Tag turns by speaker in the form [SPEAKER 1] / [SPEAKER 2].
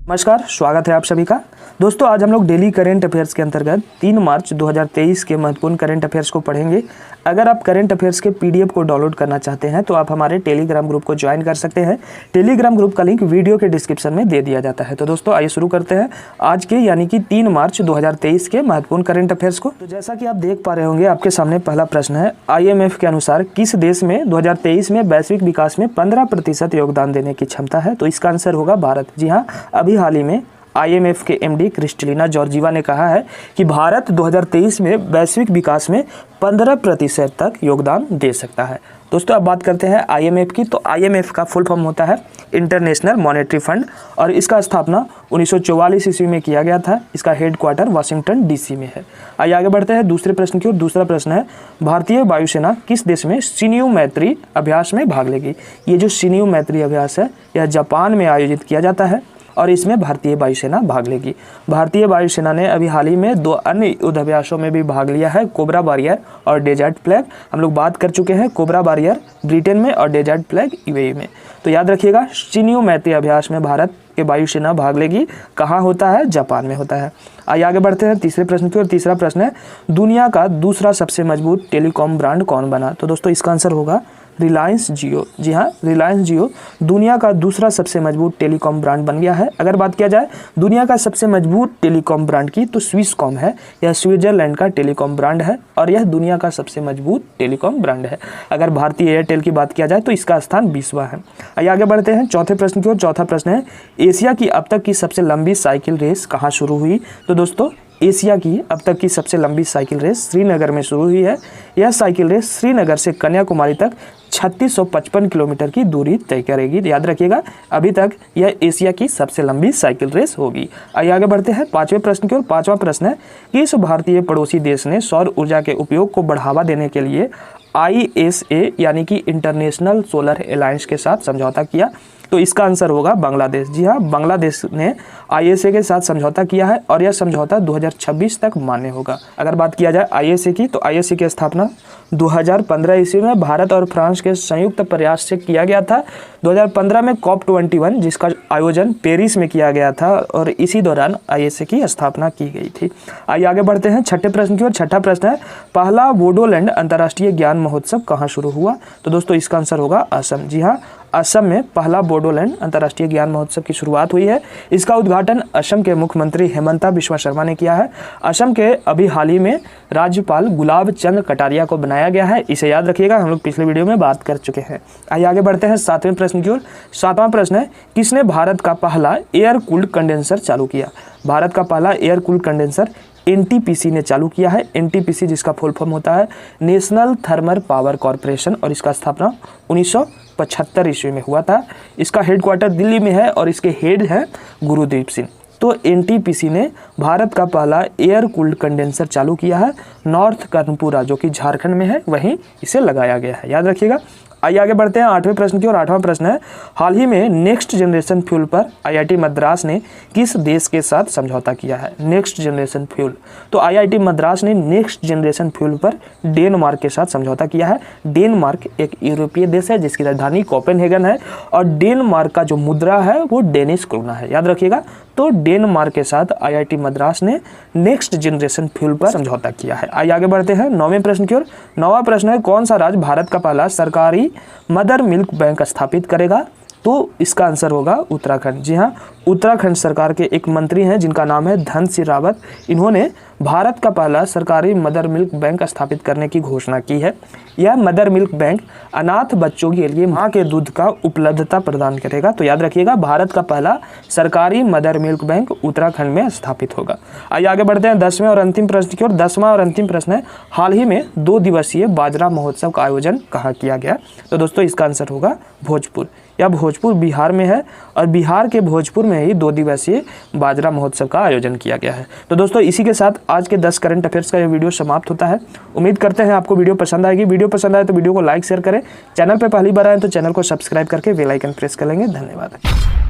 [SPEAKER 1] नमस्कार, स्वागत है आप सभी का। दोस्तों, आज हम लोग डेली करेंट अफेयर्स के अंतर्गत 3 मार्च 2023 के महत्वपूर्ण करेंट अफेयर्स को पढ़ेंगे। अगर आप करेंट अफेयर्स के पीडीएफ को डाउनलोड करना चाहते हैं तो आप हमारे टेलीग्राम ग्रुप को ज्वाइन कर सकते हैं। टेलीग्राम ग्रुप का लिंक वीडियो के डिस्क्रिप्शन में दे दिया जाता है। तो दोस्तों, आइए शुरू करते हैं आज के यानी कि 3 मार्च 2023 के महत्वपूर्ण करेंट अफेयर्स को। तो जैसा कि आप देख पा रहे होंगे, आपके सामने पहला प्रश्न है, IMF के अनुसार किस देश में 2023 में वैश्विक विकास में 15% योगदान देने की क्षमता है? तो इसका आंसर होगा भारत। जी हाँ, अभी हाल ही में IMF के MD क्रिस्टलिना जॉर्जीवा ने कहा है कि भारत 2023 में वैश्विक विकास में 15% तक योगदान दे सकता है। दोस्तों, अब बात करते हैं IMF की। तो IMF का फुल फॉर्म होता है इंटरनेशनल मॉनेटरी फंड और इसका स्थापना 1944 ईस्वी में किया गया था। इसका हेडक्वार्टर वाशिंगटन DC में है। आइए आगे बढ़ते हैं दूसरे प्रश्न की ओर। दूसरा प्रश्न है, भारतीय वायुसेना किस देश में शिन्यू मैत्री अभ्यास में भाग लेगी? ये जो शिन्यू मैत्री अभ्यास है, यह जापान में आयोजित किया जाता है और इसमें भारतीय वायुसेना भाग लेगी। भारतीय वायुसेना ने अभी हाल ही में 2 अन्य युद्ध अभ्यासों में भी भाग लिया है, कोबरा वॉरियर और डेजर्ट प्लेग। हम लोग बात कर चुके हैं कोबरा वॉरियर ब्रिटेन में और डेजर्ट प्लेग UAE में। तो याद रखिएगा, शिन्यू मैत्री अभ्यास में भारत के वायुसेना भाग लेगी। कहाँ होता है? जापान में होता है। आइए आगे बढ़ते हैं तीसरे प्रश्न की ओर। तीसरा प्रश्न है, दुनिया का दूसरा सबसे मजबूत टेलीकॉम ब्रांड कौन बना? तो दोस्तों, इसका आंसर होगा रिलायंस जियो। जी हाँ, रिलायंस जियो दुनिया का दूसरा सबसे मजबूत टेलीकॉम ब्रांड बन गया है। अगर बात किया जाए दुनिया का सबसे मजबूत टेलीकॉम ब्रांड की, तो स्विसकॉम है। यह स्विट्जरलैंड का टेलीकॉम ब्रांड है और यह दुनिया का सबसे मजबूत टेलीकॉम ब्रांड है। अगर भारतीय एयरटेल की बात किया जाए तो इसका स्थान 20वां है। आइए आगे बढ़ते हैं चौथे प्रश्न की ओर। चौथा प्रश्न है, एशिया की अब तक की सबसे लंबी साइकिल रेस कहाँ शुरू हुई? तो दोस्तों, एशिया की अब तक की सबसे लंबी साइकिल रेस श्रीनगर में शुरू हुई है। यह साइकिल रेस श्रीनगर से कन्याकुमारी तक 3655 किलोमीटर की दूरी तय करेगी। याद रखिएगा, अभी तक यह एशिया की सबसे लंबी साइकिल रेस होगी। आइए आगे बढ़ते हैं पांचवें प्रश्न की ओर। पांचवा प्रश्न है, किस भारतीय पड़ोसी देश ने सौर ऊर्जा के उपयोग को बढ़ावा देने के लिए ISA यानी कि इंटरनेशनल सोलर अलायंस के साथ समझौता किया? तो इसका आंसर होगा बांग्लादेश। जी हाँ, बांग्लादेश ने ISA के साथ समझौता किया है और यह समझौता 2026 तक मान्य होगा। अगर बात किया जाए ISA की, तो ISA की स्थापना 2015 ईस्वी में भारत और फ्रांस के संयुक्त प्रयास से किया गया था। 2015 में COP21 जिसका आयोजन पेरिस में किया गया था और इसी दौरान ISA की स्थापना की गई थी। आइए आगे बढ़ते हैं छठे प्रश्न की ओर। छठा प्रश्न है, पहला बोडोलैंड अंतर्राष्ट्रीय ज्ञान महोत्सव कहाँ शुरू हुआ? तो दोस्तों, इसका आंसर होगा असम। जी हाँ, असम में पहला बोडोलैंड अंतर्राष्ट्रीय ज्ञान महोत्सव की शुरुआत हुई है। इसका उद्घाटन असम के मुख्यमंत्री हेमंता बिस्वा शर्मा ने किया है। असम के अभी हाल ही में राज्यपाल गुलाब चंद कटारिया को बनाया गया है। इसे याद रखिएगा, हम लोग पिछले वीडियो में बात कर चुके हैं। आइए आगे बढ़ते हैं सातवें प्रश्न की ओर। सातवां प्रश्न है, किसने भारत का पहला एयर कूल्ड कंडेंसर चालू किया? भारत का पहला एयर कूल्ड कंडेंसर NTPC ने चालू किया है। NTPC जिसका फुल फॉर्म होता है नेशनल थर्मल पावर कॉरपोरेशन और इसका स्थापना 1975 ईस्वी में हुआ था। इसका हेडक्वार्टर दिल्ली में है और इसके हेड हैं गुरुदीप सिंह। तो NTPC ने भारत का पहला एयर कूल्ड कंडेंसर चालू किया है। नॉर्थ कर्णपुरा जो कि झारखंड में है, वहीं इसे लगाया गया है। याद रखिएगा। आइए आगे बढ़ते हैं आठवें प्रश्न की ओर। आठवां प्रश्न है, हाल ही में नेक्स्ट जनरेशन फ्यूल पर IIT मद्रास ने किस देश के साथ समझौता किया है? नेक्स्ट जनरेशन फ्यूल, तो IIT मद्रास ने नेक्स्ट जनरेशन फ्यूल पर डेनमार्क के साथ समझौता किया है। डेनमार्क एक यूरोपीय देश है जिसकी राजधानी कोपेनहेगन है और डेनमार्क का जो मुद्रा है वो डेनिश क्रोना है। याद रखिएगा। तो डेनमार्क के साथ IIT मद्रास ने नेक्स्ट जनरेशन फ्यूल पर समझौता किया है। आइए आगे बढ़ते हैं नौवें प्रश्न की ओर। नौवां प्रश्न है, कौन सा राज्य भारत का पहला सरकारी मदर मिल्क बैंक स्थापित करेगा? तो इसका आंसर होगा उत्तराखंड। जी हाँ, उत्तराखंड सरकार के एक मंत्री हैं जिनका नाम है धन सिंह रावत। इन्होंने भारत का पहला सरकारी मदर मिल्क बैंक स्थापित करने की घोषणा की है। यह मदर मिल्क बैंक अनाथ बच्चों के लिए मां के दूध का उपलब्धता प्रदान करेगा। तो याद रखिएगा, भारत का पहला सरकारी मदर मिल्क बैंक उत्तराखंड में स्थापित होगा। आइए आगे बढ़ते हैं 10वें और अंतिम प्रश्न की ओर। 10वां और अंतिम प्रश्न है, हाल ही में 2 दिवसीय बाजरा महोत्सव का आयोजन कहाँ किया गया? तो दोस्तों, इसका आंसर होगा भोजपुर। यह भोजपुर बिहार में है और बिहार के भोजपुर में ही 2 दिवसीय बाजरा महोत्सव का आयोजन किया गया है। तो दोस्तों, इसी के साथ आज के 10 करंट अफेयर्स का ये वीडियो समाप्त होता है। उम्मीद करते हैं आपको वीडियो पसंद आएगी। वीडियो पसंद आए तो वीडियो को लाइक शेयर करें। चैनल पर पहली बार आए तो चैनल को सब्सक्राइब करके बेल आइकन प्रेस कर लेंगे। धन्यवाद।